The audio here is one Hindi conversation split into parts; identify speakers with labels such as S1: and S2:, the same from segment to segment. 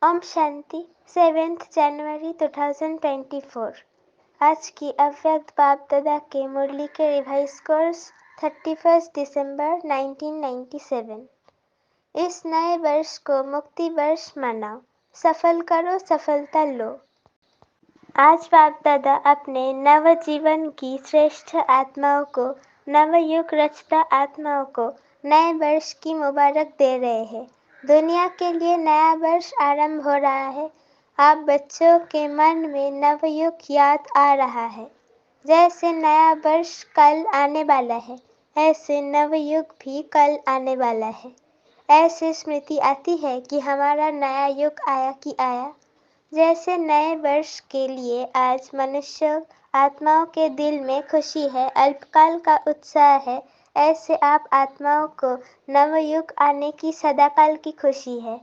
S1: ओम शांति। 7 जनवरी 2024। आज की अव्यक्त बाप दादा के मुरली के रिवाइज कोर्स 31 दिसंबर 1997। इस नए वर्ष को मुक्ति वर्ष मनाओ, सफल करो, सफलता लो। आज बाप दादा अपने नव जीवन की श्रेष्ठ आत्माओं को, नव युग रचता आत्माओं को नए वर्ष की मुबारक दे रहे हैं। दुनिया के लिए नया वर्ष आरंभ हो रहा है। आप बच्चों के मन में नवयुग याद आ रहा है। जैसे नया वर्ष कल आने वाला है, ऐसे नवयुग भी कल आने वाला है। ऐसे स्मृति आती है कि हमारा नया युग आया कि आया। जैसे नए वर्ष के लिए आज मनुष्य आत्माओं के दिल में खुशी है, अल्पकाल का उत्साह है, ऐसे आप आत्माओं को नवयुग आने की सदाकाल की खुशी है।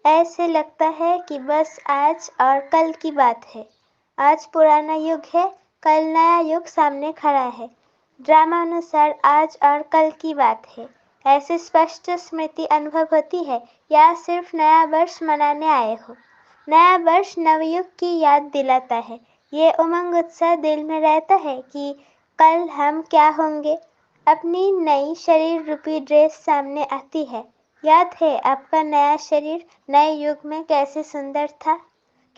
S1: ऐसे लगता है कि बस आज और कल की बात है। आज पुराना युग है, कल नया युग सामने खड़ा है। ड्रामा अनुसार आज और कल की बात है। ऐसे स्पष्ट स्मृति अनुभव होती है या सिर्फ नया वर्ष मनाने आए हो। नया वर्ष नवयुग की याद दिलाता है। ये उमंग उत्साह दिल में रहता है कि कल हम क्या होंगे। अपनी नई शरीर रूपी ड्रेस सामने आती है। याद है आपका नया शरीर नए युग में कैसे सुंदर था,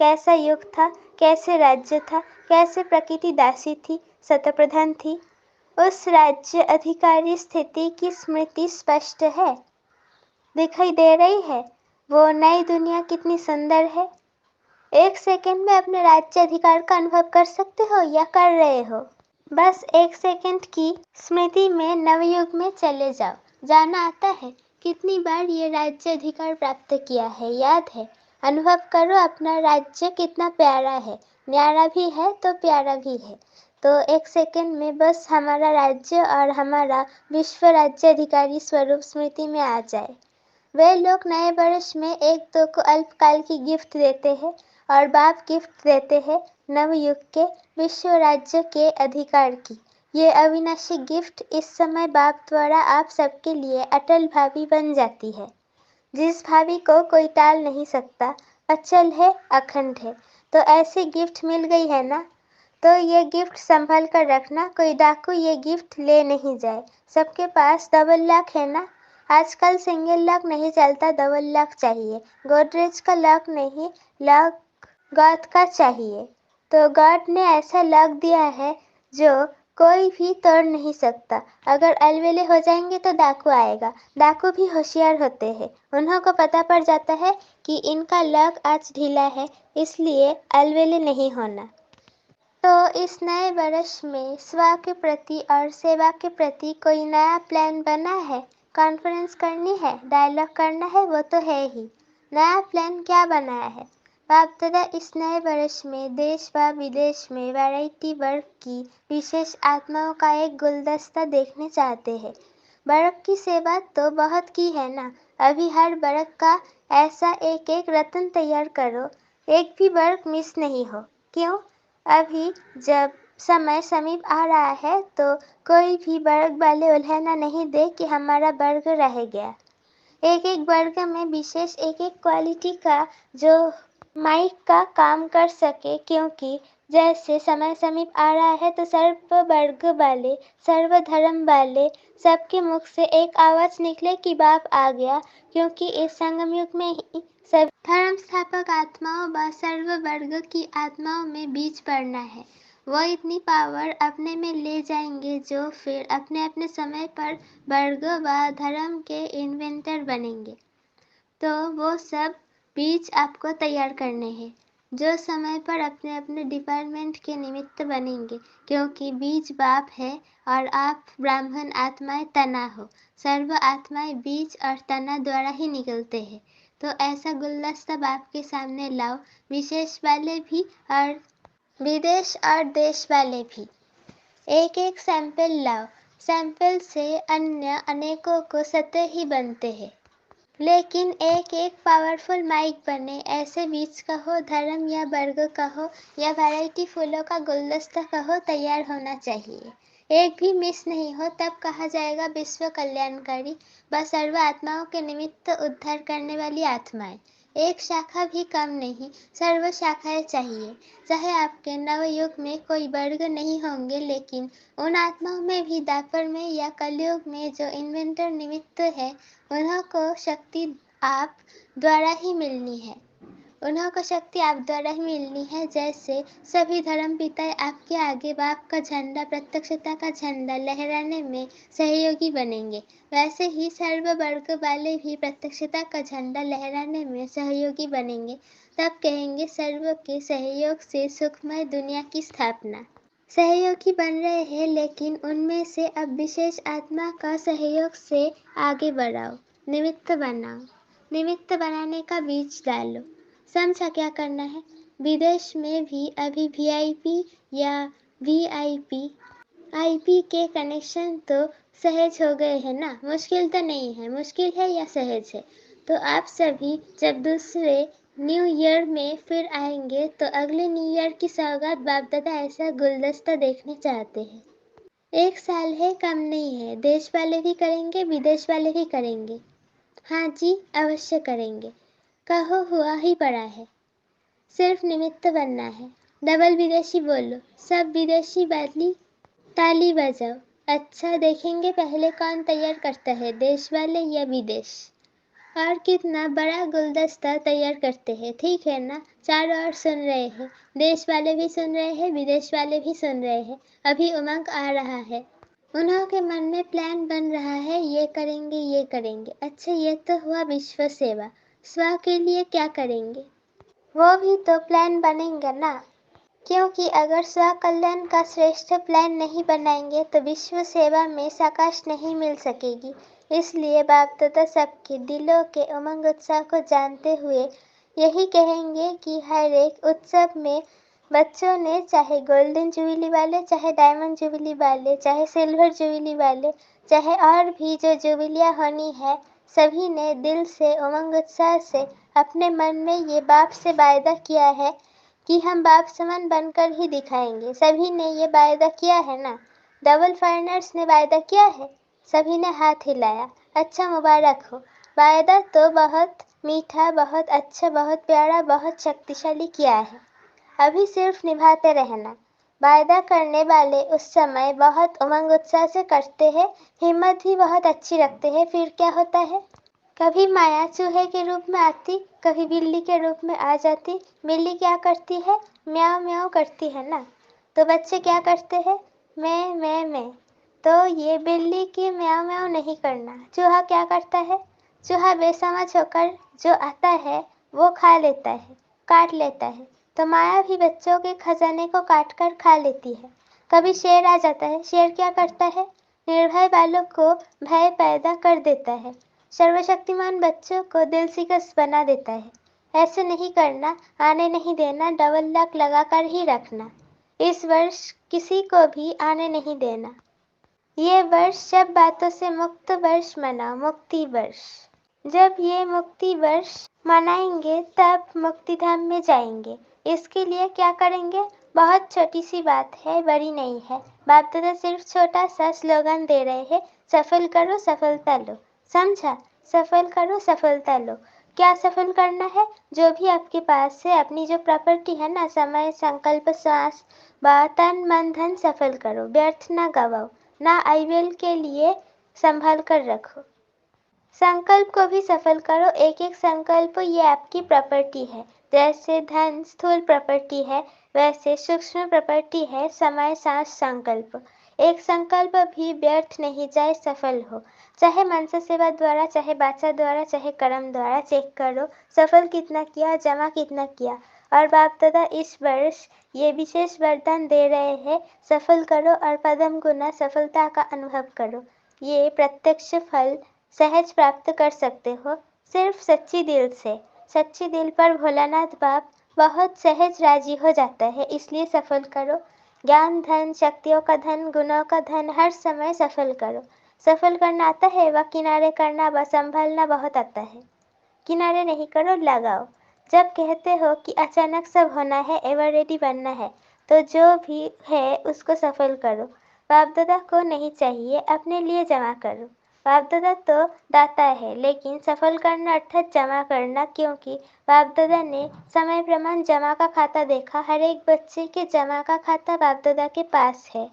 S1: कैसा युग था, कैसे राज्य था, कैसे प्रकृति दासी थी, सतप्रधान थी। उस राज्य अधिकारी स्थिति की स्मृति स्पष्ट है, दिखाई दे रही है। वो नई दुनिया कितनी सुंदर है। एक सेकंड में अपने राज्य अधिकार का अनुभव कर सकते हो या कर रहे हो। बस एक सेकंड की स्मृति में नवयुग में चले जाओ। जाना आता है कितनी बार ये राज्य अधिकार प्राप्त किया है, याद है। अनुभव करो अपना राज्य कितना प्यारा है, न्यारा भी है तो प्यारा भी है। तो एक सेकंड में बस हमारा राज्य और हमारा विश्व राज्य अधिकारी स्वरूप स्मृति में आ जाए। वे लोग नए वर्ष में एक दो को अल्पकाल की गिफ्ट देते हैं और बाप गिफ्ट देते हैं नवयुग के विश्व राज्य के अधिकार की। ये अविनाशी गिफ्ट इस समय बाप द्वारा आप सबके लिए अटल भावी बन जाती है, जिस भावी को कोई टाल नहीं सकता, अचल है, अखंड है। तो ऐसी गिफ्ट मिल गई है ना, तो ये गिफ्ट संभाल कर रखना, कोई डाकू ये गिफ्ट ले नहीं जाए। सबके पास डबल लॉक है ना। आजकल सिंगल लॉक नहीं चलता, डबल लॉक चाहिए। गोदरेज का लॉक नहीं, लॉक गॉड का चाहिए। तो गॉड ने ऐसा लॉक दिया है जो कोई भी तोड़ नहीं सकता। अगर अलवेले हो जाएंगे तो डाकू आएगा। डाकू भी होशियार होते हैं, उन्हों को पता पड़ जाता है कि इनका लॉक आज ढीला है, इसलिए अलवेले नहीं होना। तो इस नए वर्ष में स्व के प्रति और सेवा के प्रति कोई नया प्लान बना है। कॉन्फ्रेंस करनी है, डायलॉग करना है, वो तो है ही। नया प्लान क्या बनाया है। बाप दादा इस नए वर्ष में देश व विदेश में वैरायटी वर्ग की विशेष आत्माओं का एक गुलदस्ता देखने चाहते हैं। वर्ग की सेवा तो बहुत की है ना, अभी हर वर्ग का ऐसा एक एक रत्न तैयार करो, एक भी वर्ग मिस नहीं हो। क्यों? अभी जब समय समीप आ रहा है तो कोई भी वर्ग वाले उल्हाना नहीं दे कि हमारा वर्ग रह गया। एक एक वर्ग में विशेष एक एक क्वालिटी का जो माइक का काम कर सके, क्योंकि जैसे समय समीप आ रहा है तो सर्व वर्ग वाले, सर्व धर्म वाले सबके मुख से एक आवाज निकले कि बाप आ गया, क्योंकि इस संगम युग में ही सब धर्म स्थापक आत्माओं व सर्व वर्ग की आत्माओं में बीच पड़ना है। वो इतनी पावर अपने में ले जाएंगे जो फिर अपने अपने समय पर वर्ग व धर्म के इन्वेंटर बनेंगे। तो वो सब बीज आपको तैयार करने हैं, जो समय पर अपने अपने डिपार्टमेंट के निमित्त बनेंगे, क्योंकि बीज बाप है और आप ब्राह्मण आत्माएं तना हो। सर्व आत्माएं बीज और तना द्वारा ही निकलते हैं। तो ऐसा गुलदस्ता बाप के सामने लाओ, विशेष वाले भी और विदेश और देश वाले भी। एक एक सैंपल लाओ, सैंपल से अन्य अनेकों को सतह ही बनते हैं। लेकिन एक एक पावरफुल माइक बने, ऐसे बीज कहो, धर्म या वर्ग कहो या वैरायटी फूलों का गुलदस्ता कहो, तैयार होना चाहिए। एक भी मिस नहीं हो, तब कहा जाएगा विश्व कल्याणकारी व सर्व आत्माओं के निमित्त उद्धार करने वाली आत्माएं। एक शाखा भी कम नहीं, सर्व शाखाएं चाहिए। चाहे आपके नवयुग में कोई वर्ग नहीं होंगे, लेकिन उन आत्माओं में भी द्वापर में या कलयुग में जो इन्वेंटर निमित्त है, उन्हों को शक्ति आप द्वारा ही मिलनी है। उन्हों को शक्ति आप द्वारा ही मिलनी है। जैसे सभी धर्म पिताएं आपके आगे बाप का झंडा, प्रत्यक्षता का झंडा लहराने में सहयोगी बनेंगे, वैसे ही सर्व वर्ग वाले भी प्रत्यक्षता का झंडा लहराने में सहयोगी बनेंगे। तब कहेंगे सर्व के सहयोग से सुखमय दुनिया की स्थापना। सहयोगी बन रहे हैं, लेकिन उनमें से अब विशेष आत्मा का सहयोग से आगे बढ़ाओ, निमित्त बनाओ। निमित्त बनाने का बीज डालो। समझा क्या करना है? विदेश में भी अभी वीआईपी या वीआईपी आईपी के कनेक्शन तो सहज हो गए हैं ना। मुश्किल तो नहीं है, मुश्किल है या सहज है। तो आप सभी जब दूसरे न्यू ईयर में फिर आएंगे तो अगले न्यू ईयर की सौगात बाप दादा ऐसा गुलदस्ता देखने चाहते हैं। 1 साल है, कम नहीं है। देश वाले भी करेंगे, विदेश वाले भी करेंगे। हाँ जी, अवश्य करेंगे। कहो हुआ ही पड़ा है, सिर्फ निमित्त बनना है। डबल विदेशी बोलो, सब विदेशी वाली ताली बजाओ। अच्छा, देखेंगे पहले कौन तैयार करता है, देश वाले या विदेश। और कितना बड़ा गुलदस्ता तैयार करते हैं, ठीक है ना। चारों ओर सुन रहे हैं, देश वाले भी सुन रहे हैं, विदेश वाले भी सुन रहे हैं। अभी उमंग आ रहा है, उन्हों के मन में प्लान बन रहा है, ये करेंगे ये करेंगे। अच्छा, ये तो हुआ विश्व सेवा। स्व के लिए क्या करेंगे, वो भी तो प्लान बनेंगे ना। क्योंकि अगर स्व कल्याण का श्रेष्ठ प्लान नहीं बनाएंगे तो विश्व सेवा में साकाश नहीं मिल सकेगी। इसलिए बाप दादा सबके दिलों के उमंग उत्साह को जानते हुए यही कहेंगे कि हर एक उत्सव में बच्चों ने, चाहे गोल्डन जुबिली वाले, चाहे डायमंड जुबिली वाले, चाहे सिल्वर जुबिली वाले, चाहे और भी जो जुबिलियाँ होनी है, सभी ने दिल से उमंग उत्साह से अपने मन में ये बाप से वायदा किया है कि हम बाप समान बनकर ही दिखाएंगे। सभी ने ये वायदा किया है ना। डबल फॉरेनर्स ने वायदा किया है, सभी ने हाथ हिलाया। अच्छा, मुबारक हो। वायदा तो बहुत मीठा, बहुत अच्छा, बहुत प्यारा, बहुत शक्तिशाली किया है। अभी सिर्फ निभाते रहना। वायदा करने वाले उस समय बहुत उमंग उत्साह से करते हैं, हिम्मत भी बहुत अच्छी रखते हैं। फिर क्या होता है, कभी माया चूहे के रूप में आती, कभी बिल्ली के रूप में आ जाती। बिल्ली क्या करती है, म्याऊं म्याऊं करती है ना। तो बच्चे क्या करते हैं, मैं। तो ये बिल्ली की म्याऊं म्याऊं नहीं करना। चूहा क्या करता है, चूहा बेसमझ होकर जो आता है वो खा लेता है, काट लेता है। तो माया भी बच्चों के खजाने को काट कर खा लेती है। कभी शेर आ जाता है, शेर क्या करता है, निर्भय बालों को भय पैदा कर देता है, सर्वशक्तिमान बच्चों को दिलसिकस बना देता है। ऐसे नहीं करना, आने नहीं देना, डबल लॉक लगाकर ही रखना। इस वर्ष किसी को भी आने नहीं देना। ये वर्ष सब बातों से मुक्त वर्ष मनाओ, मुक्ति वर्ष। जब ये मुक्ति वर्ष मनाएंगे तब मुक्तिधाम में जाएंगे। इसके लिए क्या करेंगे, बहुत छोटी सी बात है, बड़ी नहीं है। बाप दादा सिर्फ छोटा सा स्लोगन दे रहे हैं, सफल करो सफलता लो। समझा, सफल करो सफलता लो। क्या सफल करना है, जो भी आपके पास है, अपनी जो प्रॉपर्टी है ना, समय, संकल्प, श्वास, तन, मन, धन, सफल करो। व्यर्थ ना गवाओ, ना आईवेल के लिए संभाल कर रखो। संकल्प को भी सफल करो। एक एक संकल्प ये आपकी प्रॉपर्टी है। जैसे धन स्थूल प्रॉपर्टी है, वैसे सूक्ष्म प्रॉपर्टी है समय, सांस, संकल्प। एक संकल्प भी व्यर्थ नहीं जाए, सफल हो। चाहे मनसा सेवा द्वारा, चाहे बाचा द्वारा, चाहे कर्म द्वारा। चेक करो सफल कितना किया, जमा कितना किया। और बाप दादा इस वर्ष ये विशेष वरदान दे रहे हैं, सफल करो और पदम गुना सफलता का अनुभव करो। ये प्रत्यक्ष फल सहज प्राप्त कर सकते हो, सिर्फ सच्ची दिल से। सच्ची दिल पर भोलानाथ बाप बहुत सहज राजी हो जाता है। इसलिए सफल करो। ज्ञान धन, शक्तियों का धन, गुणों का धन हर समय सफल करो। सफल करना आता है व किनारे करना व संभालना बहुत आता है। किनारे नहीं करो, लगाओ। जब कहते हो कि अचानक सब होना है, एवर रेडी बनना है, तो जो भी है उसको सफल करो। बाप दादा को नहीं चाहिए, अपने लिए जमा करो। बाप दादा तो दाता है, लेकिन सफल करना अर्थात जमा करना, क्योंकि बाप दादा ने समय प्रमाण जमा का खाता देखा। हर एक बच्चे के जमा का खाता बाप दादा के पास है।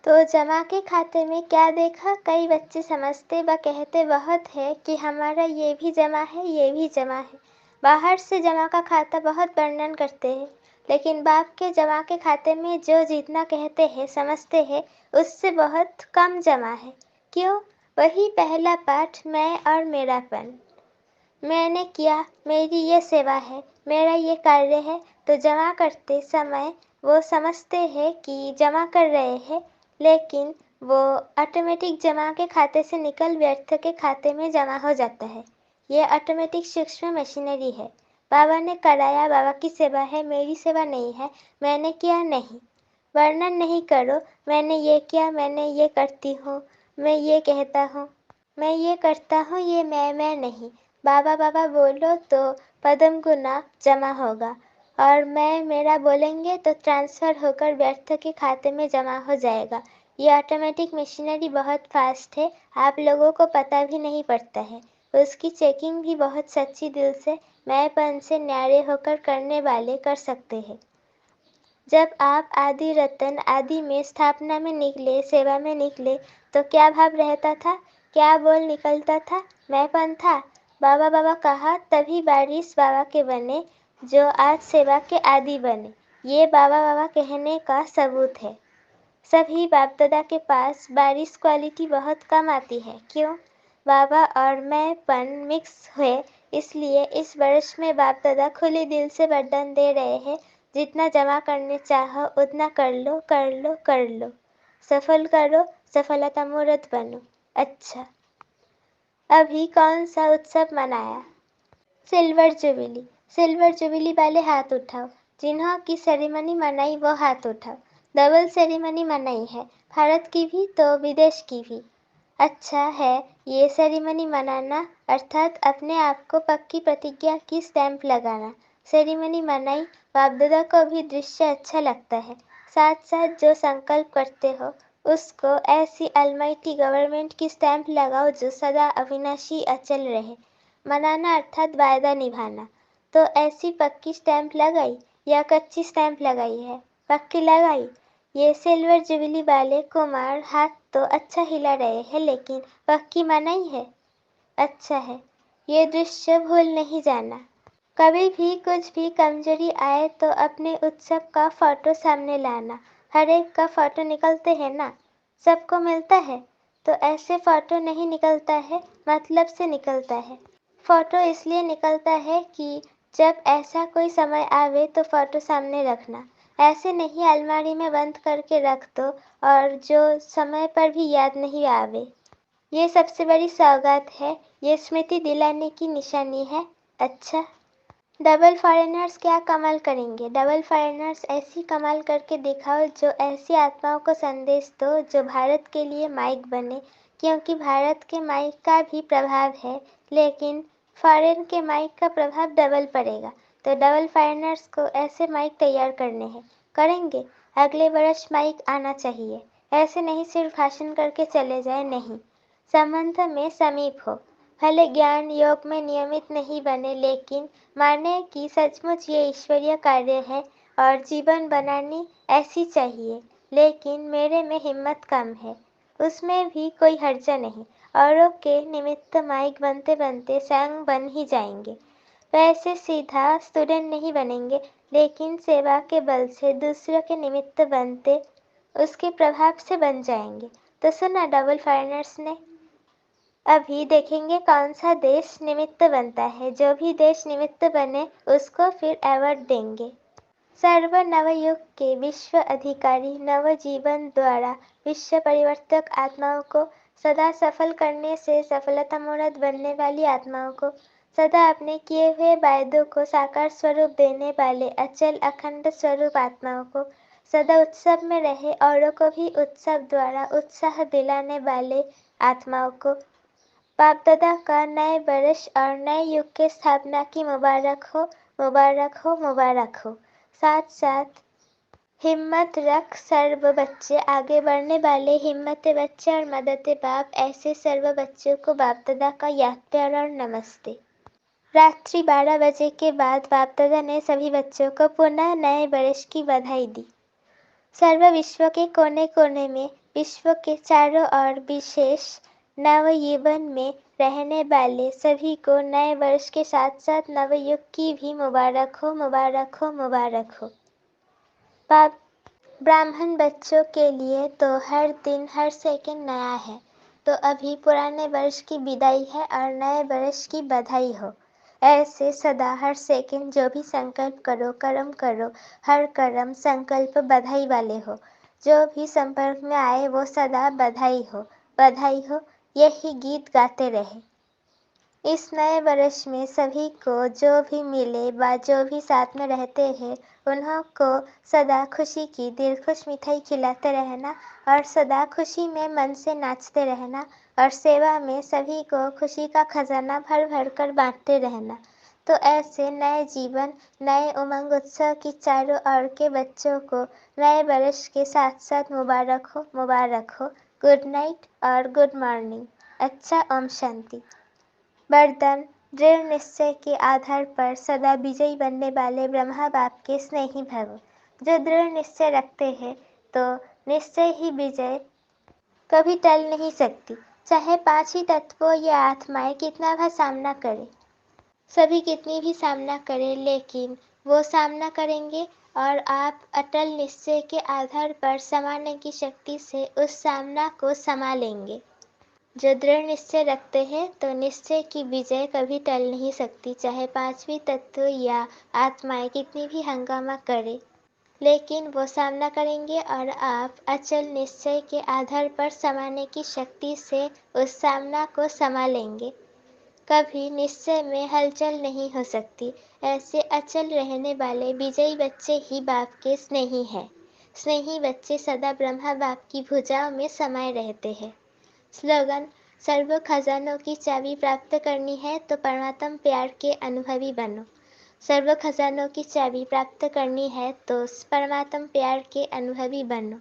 S1: तो जमा के खाते में क्या देखा? कई बच्चे समझते व कहते बहुत है कि हमारा ये भी जमा है, ये भी जमा है। बाहर से जमा का खाता बहुत वर्णन करते हैं, लेकिन बाप के जमा के खाते में जो जितना कहते हैं, समझते हैं, उससे बहुत कम जमा है। क्यों? वही पहला पाठ, मैं और मेरापन। मैंने किया, मेरी ये सेवा है, मेरा ये कार्य है। तो जमा करते समय वो समझते हैं कि जमा कर रहे हैं, लेकिन वो ऑटोमेटिक जमा के खाते से निकल व्यर्थ के खाते में जमा हो जाता है। ये ऑटोमेटिक सूक्ष्म मशीनरी है। बाबा ने कराया, बाबा की सेवा है, मेरी सेवा नहीं है। मैंने किया नहीं, वर्णन नहीं करो, मैंने ये किया, मैंने ये करती हूँ, मैं ये कहता हूँ, मैं ये करता हूँ, ये मैं नहीं। बाबा बाबा बोलो तो पदम गुना जमा होगा, और मैं मेरा बोलेंगे तो ट्रांसफर होकर व्यर्थ के खाते में जमा हो जाएगा। ये ऑटोमेटिक मशीनरी बहुत फास्ट है, आप लोगों को पता भी नहीं पड़ता है। उसकी चेकिंग भी बहुत सच्ची दिल से, मैंपन से न्यारे होकर करने वाले कर सकते हैं। जब आप आदि रतन आदि में स्थापना में निकले, सेवा में निकले, तो क्या भाव रहता था? क्या बोल निकलता था? मैंपन था। बाबा बाबा कहा, तभी बारिश बाबा के बने, जो आज सेवा के आदि बने। ये बाबा बाबा कहने का सबूत है। सभी बाप दादा के पास बारिश क्वालिटी बहुत कम आती है। क्यों? बाबा और मैंपन मिक्स हुए, इसलिए इस वर्ष में बाप दादा खुले दिल से वरदान दे रहे हैं, जितना जमा करने चाहो उतना कर लो, कर लो, कर लो। सफल करो, सफलता मूर्त बनो। अच्छा, अभी कौन सा उत्सव मनाया? Silver jubilee. सिल्वर जुबिली वाले हाथ उठाओ। जिन्हों की सेरेमनी मनाई वो हाथ उठाओ। डबल सेरेमनी मनाई है, भारत की भी तो विदेश की भी। अच्छा है ये सेरेमनी मनाना, अर्थात अपने आप को पक्की प्रतिज्ञा की स्टैंप लगाना। सेरेमनी मनाई, बाप दादा को भी दृश्य अच्छा लगता है। साथ साथ जो संकल्प करते हो उसको ऐसी अलमाइटी गवर्नमेंट की स्टैंप लगाओ जो सदा अविनाशी अचल रहे। मनाना अर्थात वायदा निभाना। तो ऐसी पक्की स्टैंप लगाई या कच्ची स्टैंप लगाई है? पक्की लगाई। ये सिल्वर जुबिली वाले कुमार हाथ तो अच्छा हिला रहे हैं, लेकिन पक्की मनाई है? अच्छा है, ये दृश्य भूल नहीं जाना। कभी भी कुछ भी कमजोरी आए तो अपने उत्सव का फोटो सामने लाना। हर एक का फोटो निकलते हैं ना, सबको मिलता है। तो ऐसे फोटो नहीं निकलता है, मतलब से निकलता है। फोटो इसलिए निकलता है कि जब ऐसा कोई समय आवे तो फोटो सामने रखना। ऐसे नहीं अलमारी में बंद करके रख दो और जो समय पर भी याद नहीं आवे। ये सबसे बड़ी सौगात है, ये स्मृति दिलाने की निशानी है। अच्छा, डबल फॉरेनर्स क्या कमाल करेंगे? डबल फॉरेनर्स ऐसी कमाल करके दिखाओ जो ऐसी आत्माओं को संदेश दो जो भारत के लिए माइक बने, क्योंकि भारत के माइक का भी प्रभाव है, लेकिन फॉरेन के माइक का प्रभाव डबल पड़ेगा। तो डबल फॉरेनर्स को ऐसे माइक तैयार करने हैं। करेंगे? अगले वर्ष माइक आना चाहिए। ऐसे नहीं सिर्फ भाषण करके चले जाए, नहीं, संबंध में समीप हो। भले ज्ञान योग में नियमित नहीं बने, लेकिन माने कि सचमुच ये ईश्वरीय कार्य है और जीवन बनानी ऐसी चाहिए। लेकिन मेरे में हिम्मत कम है, उसमें भी कोई हर्जा नहीं। औरों के निमित्त माइक बनते बनते संग बन ही जाएंगे। वैसे सीधा स्टूडेंट नहीं बनेंगे, लेकिन सेवा के बल से दूसरों के निमित्त बनते उसके प्रभाव से बन जाएंगे। तो सुना डबल फॉरेनर्स ने? अभी देखेंगे कौन सा देश निमित्त बनता है। जो भी देश निमित्त बने उसको फिर अवार्ड देंगे। सर्व नवयुग के विश्व अधिकारी नव जीवन द्वारा विश्व परिवर्तक आत्माओं को सदा सफल करने से सफलता मूर्त बनने वाली आत्माओं को सदा अपने किए हुए वायदों को साकार स्वरूप देने वाले अचल अखंड स्वरूप आत्माओं को सदा उत्सव में रहे औरों को भी उत्सव द्वारा उत्साह दिलाने वाले आत्माओं को बाप दादा का नए वर्ष और नए युग के स्थापना की मुबारक हो, मुबारक हो, मुबारक हो। साथ साथ हिम्मत रख सर्व बच्चे, आगे बढ़ने वाले हिम्मत बच्चे और मदद बाप, ऐसे सर्व बच्चों को बाप दादा का याद प्यार और नमस्ते। रात्रि 12 बजे के बाद बाप दादा ने सभी बच्चों को पुनः नए वर्ष की बधाई दी। सर्व विश्व के कोने कोने में, विश्व के चारों ओर, विशेष नवयौवन में रहने वाले सभी को नए वर्ष के साथ साथ नवयुग की भी मुबारक हो, मुबारक हो, मुबारक हो। बाप ब्राह्मण बच्चों के लिए तो हर दिन हर सेकंड नया है, तो अभी पुराने वर्ष की विदाई है और नए वर्ष की बधाई हो। ऐसे सदा हर सेकंड जो भी संकल्प करो, कर्म करो, हर कर्म संकल्प बधाई वाले हो। जो भी संपर्क में आए वो सदा बधाई हो, बधाई हो, यही गीत गाते रहे। इस नए वर्ष में सभी को जो भी मिले व जो भी साथ में रहते हैं उन्हों को सदा खुशी की दिलखुश मिठाई खिलाते रहना और सदा खुशी में मन से नाचते रहना और सेवा में सभी को खुशी का खजाना भर भर कर बांटते रहना। तो ऐसे नए जीवन, नए उमंग उत्सव की चारों ओर के बच्चों को नए वर्ष के साथ साथ मुबारक हो, मुबारक हो। गुड नाइट और गुड मॉर्निंग। अच्छा, ओम शांति। वरदान, दृढ़ निश्चय के आधार पर सदा विजयी बनने वाले ब्रह्मा बाप के स्नेही भव। जो दृढ़ निश्चय रखते हैं तो निश्चय ही विजय कभी टल नहीं सकती, चाहे 5 ही तत्वों या आत्माएं कितना भी सामना करें। सभी कितनी भी सामना करें लेकिन वो सामना करेंगे और आप अटल निश्चय के आधार पर संभालने की शक्ति से उस सामना को संभालेंगे। जो दृढ़ निश्चय रखते हैं तो निश्चय की विजय कभी टल नहीं सकती, चाहे 5वीं तत्व या आत्माएं कितनी भी हंगामा करे, लेकिन वो सामना करेंगे और आप अचल निश्चय के आधार पर संभालने की शक्ति से उस सामना को संभालेंगे। कभी निश्चय में हलचल नहीं हो सकती। ऐसे अचल रहने वाले विजयी बच्चे ही बाप के स्नेही हैं। स्नेही बच्चे सदा ब्रह्मा बाप की भुजाओं में समाये रहते हैं। स्लोगन, सर्व खजानों की चाबी प्राप्त करनी है तो परमात्म प्यार के अनुभवी बनो। सर्व खजानों की चाबी प्राप्त करनी है तो परमात्म प्यार के अनुभवी बनो।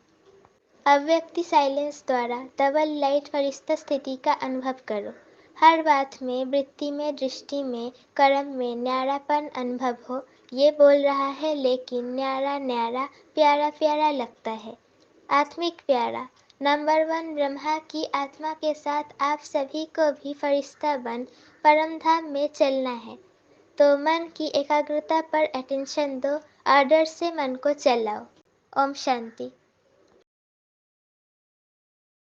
S1: अव्यक्ति साइलेंस द्वारा डबल लाइट फरिश्ता स्थिति का अनुभव करो। हर बात में, वृत्ति में, दृष्टि में, कर्म में न्यारापन अनुभव हो। ये बोल रहा है लेकिन न्यारा न्यारा, प्यारा प्यारा लगता है। आत्मिक प्यारा, नंबर 1 ब्रह्मा की आत्मा के साथ आप सभी को भी फरिश्ता बन परम धाम में चलना है, तो मन की एकाग्रता पर अटेंशन दो, आर्डर से मन को चलाओ। ओम शांति।